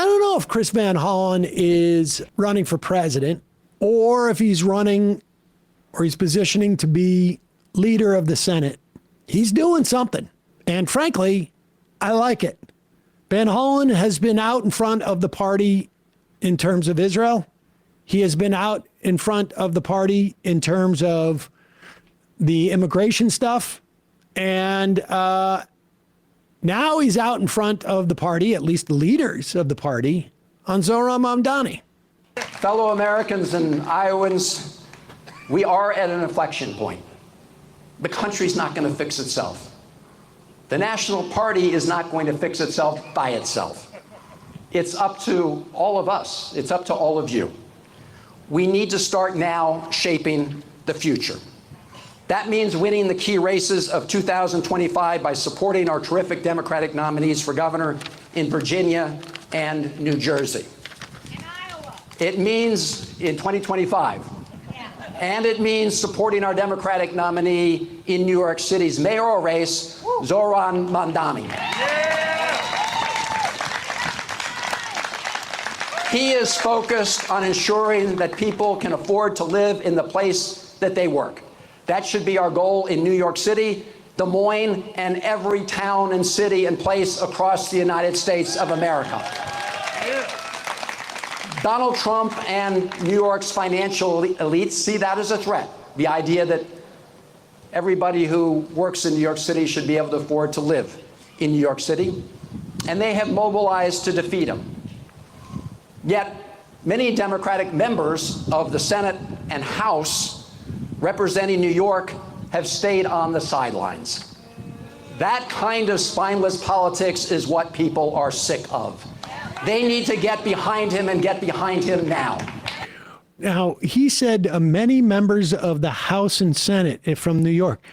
I don't know if Chris Van Hollen is running for president or if he's running or he's positioning to be leader of the Senate. He's doing something. And frankly, I like it. Van Hollen has been out in front of the party in terms of Israel. He has been out in front of the party in terms of the immigration stuff. And now he's out in front of the party, at least the leaders of the party, on Zohran Mamdani. Fellow Americans and Iowans, we are at an inflection point. The country's not going to fix itself. The National Party is not going to fix itself by itself. It's up to all of us. It's up to all of you. We need to start now shaping the future. That means winning the key races of 2025 by supporting our terrific Democratic nominees for governor in Virginia and New Jersey. In Iowa. It means in 2025. And it means supporting our Democratic nominee in New York City's mayoral race, Zohran Mamdani. He is focused on ensuring that people can afford to live in the place that they work. That should be our goal in New York City, Des Moines, and every town and city and place across the United States of America. Donald Trump and New York's financial elites see that as a threat. The idea that everybody who works in New York City should be able to afford to live in New York City. And they have mobilized to defeat him. Yet, many Democratic members of the Senate and House representing New York have stayed on the sidelines. That kind of spineless politics is what people are sick of. They need to get behind him and get behind him now. Now, he said many members of the House and Senate from New York.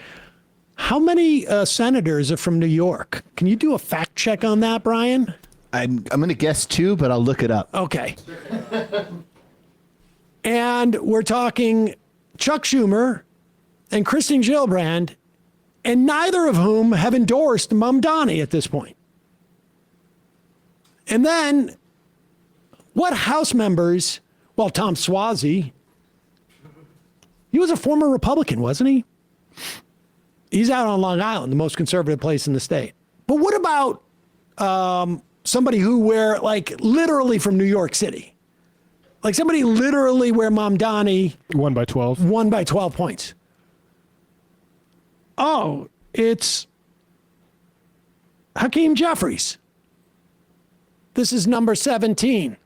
How many senators are from New York? Can you do a fact check on that, Brian? I'm going to guess 2, but I'll look it up. Okay. And we're talking Chuck Schumer and Kristen Gillibrand, and neither of whom have endorsed Mamdani at this point. And then what House members, well, Tom Suozzi, he was a former Republican, wasn't he? He's out on Long Island, the most conservative place in the state. But what about somebody who were like literally from New York City? Like somebody literally where Mamdani won by 12. Won by 12 points. Oh, it's Hakeem Jeffries. This is number 17.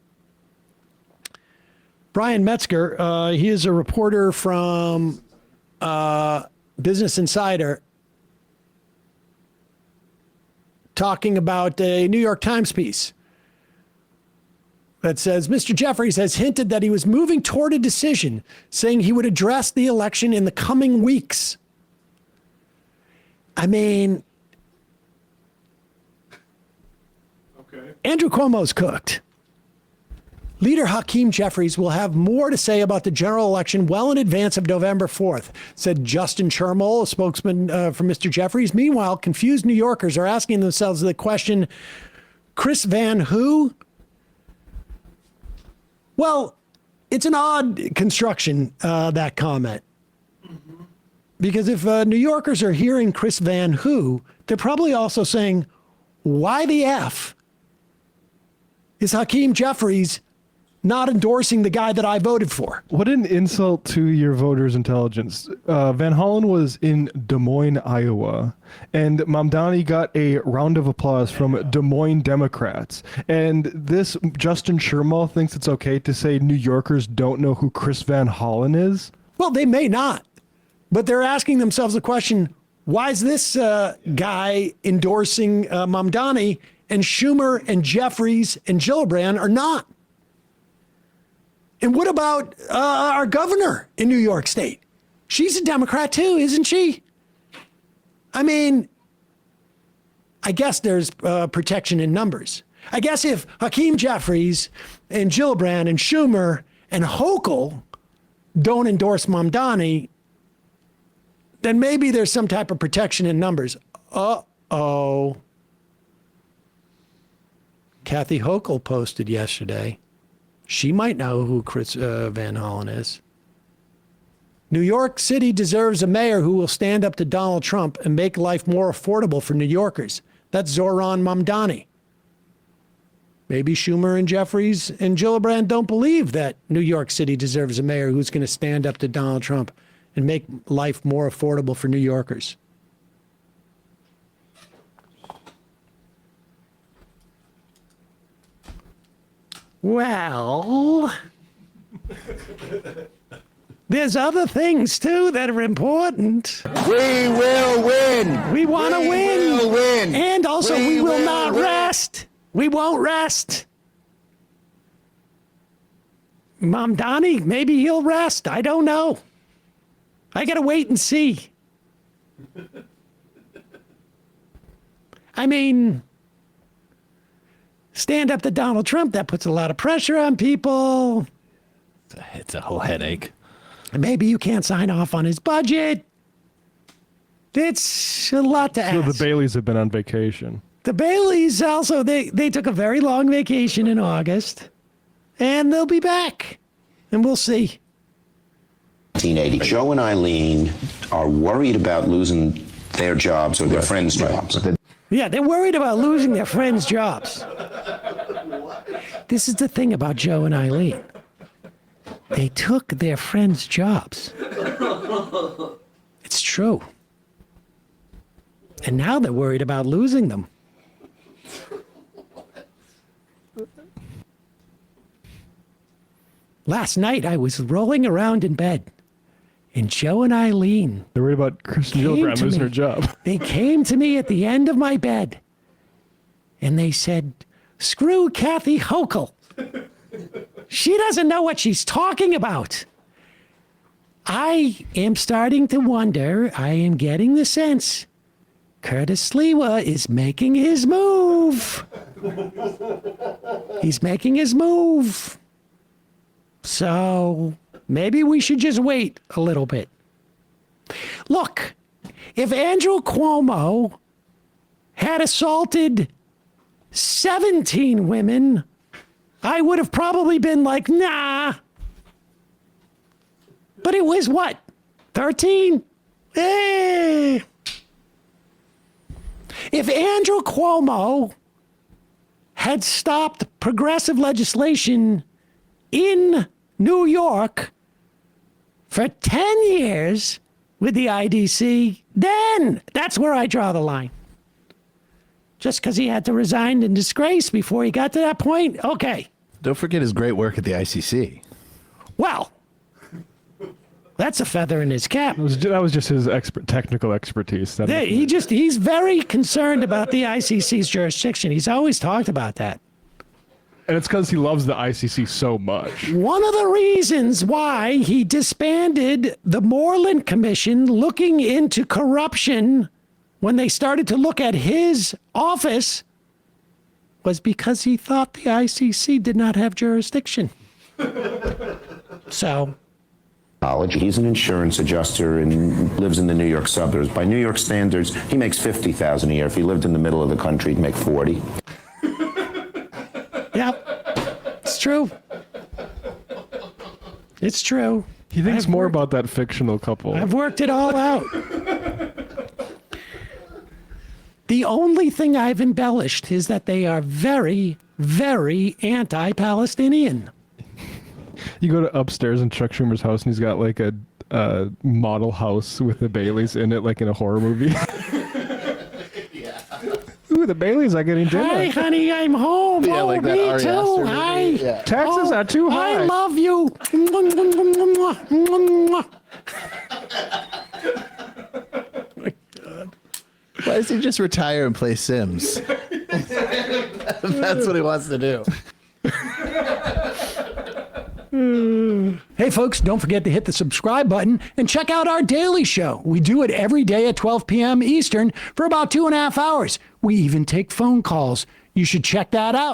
Brian Metzger, he is a reporter from Business Insider, talking about a New York Times piece that says Mr. Jeffries has hinted that he was moving toward a decision, saying he would address the election in the coming weeks. I mean, Andrew Cuomo's cooked. Leader Hakeem Jeffries will have more to say about the general election well in advance of November 4th, said Justin Chermol, a spokesman for Mr. Jeffries. Meanwhile, confused New Yorkers are asking themselves the question, Chris Van who? Well, it's an odd construction, that comment. Because if New Yorkers are hearing Chris Van who, they're probably also saying, why the F is Hakeem Jeffries not endorsing the guy that I voted for? What an insult to your voters' intelligence. Van Hollen was in Des Moines, Iowa, and Mamdani got a round of applause from Des Moines Democrats. And this Justin Chermol thinks it's okay to say New Yorkers don't know who Chris Van Hollen is? Well, they may not, but they're asking themselves the question, why is this guy endorsing Mamdani and Schumer and Jeffries and Gillibrand are not? And what about our governor in New York State? She's a Democrat too, isn't she? I mean, I guess there's protection in numbers. I guess if Hakeem Jeffries and Gillibrand and Schumer and Hochul don't endorse Mamdani, then maybe there's some type of protection in numbers. Uh-oh. Kathy Hochul posted yesterday. She might know who Chris Van Hollen is. New York City deserves a mayor who will stand up to Donald Trump and make life more affordable for New Yorkers. That's Zohran Mamdani. Maybe Schumer and Jeffries and Gillibrand don't believe that New York City deserves a mayor who's going to stand up to Donald Trump and make life more affordable for New Yorkers. Well, there's other things, too, that are important. We will win. We want to win. We will win. And also, we will not win. rest. We won't rest. Mamdani, maybe he'll rest. I don't know. I got to wait and see. I mean, stand up to Donald Trump, that puts a lot of pressure on people. It's a whole headache. Maybe you can't sign off on his budget. It's a lot to ask. So the Baileys have been on vacation. The Baileys also, they took a very long vacation in August, and they'll be back, and we'll see. 1980. Joe and Eileen are worried about losing their jobs or their friends' jobs. Yeah, they're worried about losing their friends' jobs. This is the thing about Joe and Eileen. They took their friends' jobs. It's true. And now they're worried about losing them. Last night, I was rolling around in bed, and Joe and Eileen, They're worried about Kristen Came Gillibrand to losing me. her job. they came to me at the end of my bed, and they said, "Screw Kathy Hochul. She doesn't know what she's talking about." I am starting to wonder, I am getting the sense, Curtis Sliwa is making his move. He's making his move. So maybe we should just wait a little bit. Look, if Andrew Cuomo had assaulted 17 women, I would have probably been like, nah. But it was what? 13? Hey. If Andrew Cuomo had stopped progressive legislation in New York for 10 years with the IDC, then that's where I draw the line. Just because he had to resign in disgrace before he got to that point? Okay. Don't forget his great work at the ICC. Well, that's a feather in his cap. That was just his technical expertise. He's very concerned about the ICC's jurisdiction. He's always talked about that. And it's because he loves the ICC so much. One of the reasons why he disbanded the Moreland Commission looking into corruption when they started to look at his office was because he thought the ICC did not have jurisdiction. So, College. He's an insurance adjuster and lives in the New York suburbs. By New York standards, he makes $50,000 a year. If he lived in the middle of the country, he'd make 40. yeah, it's true. It's true. He thinks more about that fictional couple. I've worked it all out. The only thing I've embellished is that they are very, very anti-Palestinian. You go to upstairs in Chuck Schumer's house, and he's got like a model house with the Baileys in it, like in a horror movie. Ooh, the Baileys are getting dinner. Hi, honey, I'm home. Yeah, oh, like that me Ari too. Aster Hi. movie. Yeah. Taxes are too high. I love you. Why does he just retire and play Sims? That's what he wants to do. Hey, folks, don't forget to hit the subscribe button and check out our daily show. We do it every day at 12 p.m. Eastern for about 2.5 hours. We even take phone calls. You should check that out.